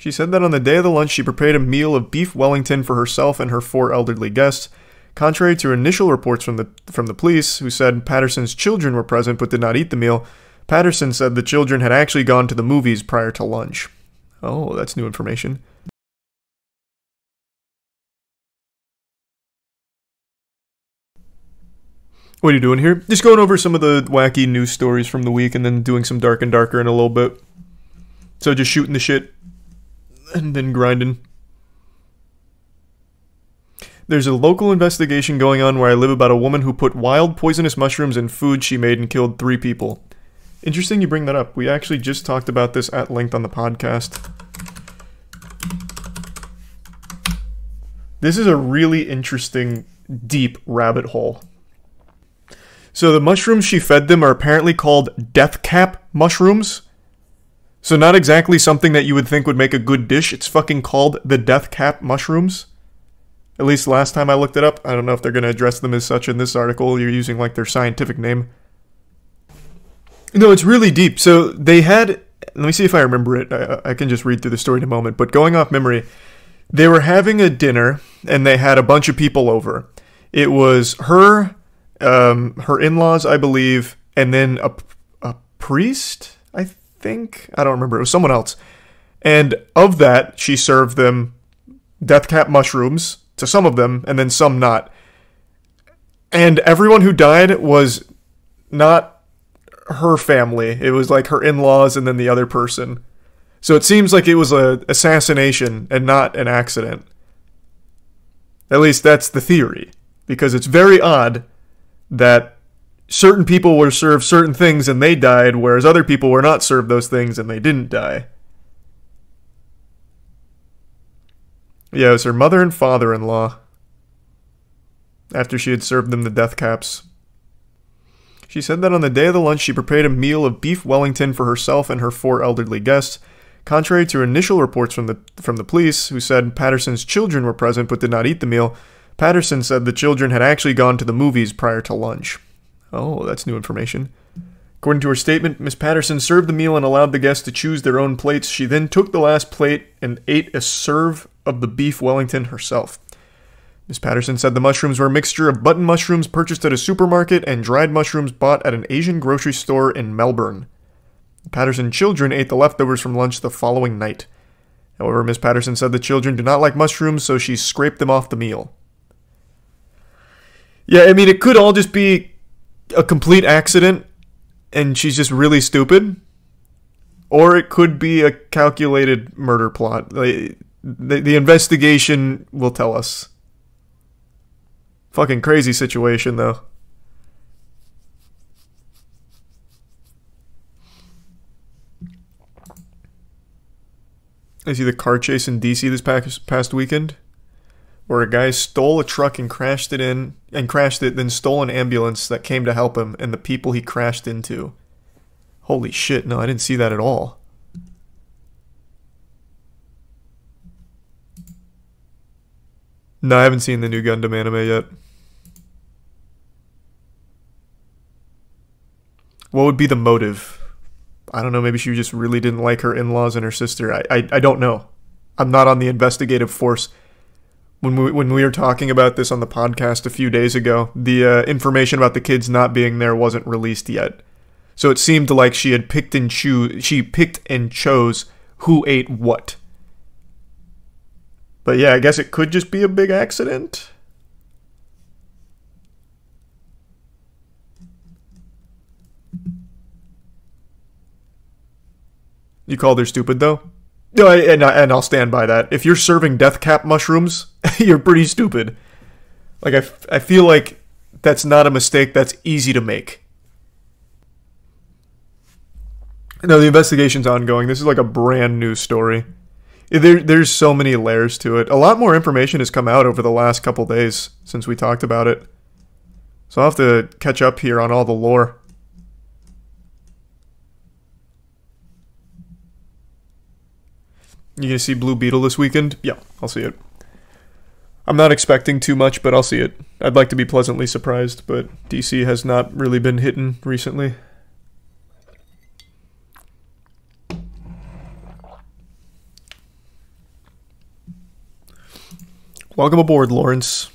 She said that on the day of the lunch, she prepared a meal of beef Wellington for herself and her 4 elderly guests. Contrary to initial reports from the police, who said Patterson's children were present but did not eat the meal, Patterson said the children had actually gone to the movies prior to lunch. Oh, that's new information. What are you doing here? Just going over some of the wacky news stories from the week and then doing some Dark and Darker in a little bit. So just shooting the shit and then grinding. There's a local investigation going on where I live about a woman who put wild poisonous mushrooms in food she made and killed 3 people. Interesting you bring that up. We actually just talked about this at length on the podcast. This is a really interesting, deep rabbit hole. So the mushrooms she fed them are apparently called death cap mushrooms. So not exactly something that you would think would make a good dish. It's fucking called the death cap mushrooms. At least last time I looked it up. I don't know if they're going to address them as such in this article. You're using like their scientific name. No, it's really deep. So they had... Let me see if I remember it. I can just read through the story in a moment. But going off memory, they were having a dinner and they had a bunch of people over. It was her in-laws, I believe, and then a priest, I think? I don't remember. It was someone else. And of that, she served them death cap mushrooms to some of them, and then some not. And everyone who died was not her family. It was like her in-laws and then the other person. So it seems like it was an assassination and not an accident. At least that's the theory. Because it's very odd that certain people were served certain things and they died, whereas other people were not served those things and they didn't die. Yeah, it was her mother and father-in-law. After she had served them the death caps. She said that on the day of the lunch, she prepared a meal of beef Wellington for herself and her 4 elderly guests. Contrary to initial reports from the police, who said Patterson's children were present but did not eat the meal, Patterson said the children had actually gone to the movies prior to lunch. Oh, that's new information. According to her statement, Miss Patterson served the meal and allowed the guests to choose their own plates. She then took the last plate and ate a serve of the beef Wellington herself. Miss Patterson said the mushrooms were a mixture of button mushrooms purchased at a supermarket and dried mushrooms bought at an Asian grocery store in Melbourne. The Patterson children ate the leftovers from lunch the following night. However, Miss Patterson said the children do not like mushrooms, so she scraped them off the meal. Yeah, I mean, it could all just be a complete accident, and she's just really stupid. Or it could be a calculated murder plot. The investigation will tell us. Fucking crazy situation, though. I see the car chase in DC this past weekend, where a guy stole a truck and crashed it, then stole an ambulance that came to help him and the people he crashed into. Holy shit, no, I didn't see that at all. No, I haven't seen the new Gundam anime yet. What would be the motive? I don't know, maybe she just really didn't like her in-laws and her sister. I don't know. I'm not on the investigative force. When we were talking about this on the podcast a few days ago, the information about the kids not being there wasn't released yet. So it seemed like she had picked and chose who ate what. But yeah, I guess it could just be a big accident. You called her stupid, though? No, and I'll stand by that. If you're serving death cap mushrooms, you're pretty stupid. Like, I feel like that's not a mistake that's easy to make. No, the investigation's ongoing. This is like a brand new story. There's so many layers to it. A lot more information has come out over the last couple days since we talked about it. So I'll have to catch up here on all the lore. You gonna see Blue Beetle this weekend? Yeah, I'll see it. I'm not expecting too much, but I'll see it. I'd like to be pleasantly surprised, but DC has not really been hitting recently. Welcome aboard, Lawrence.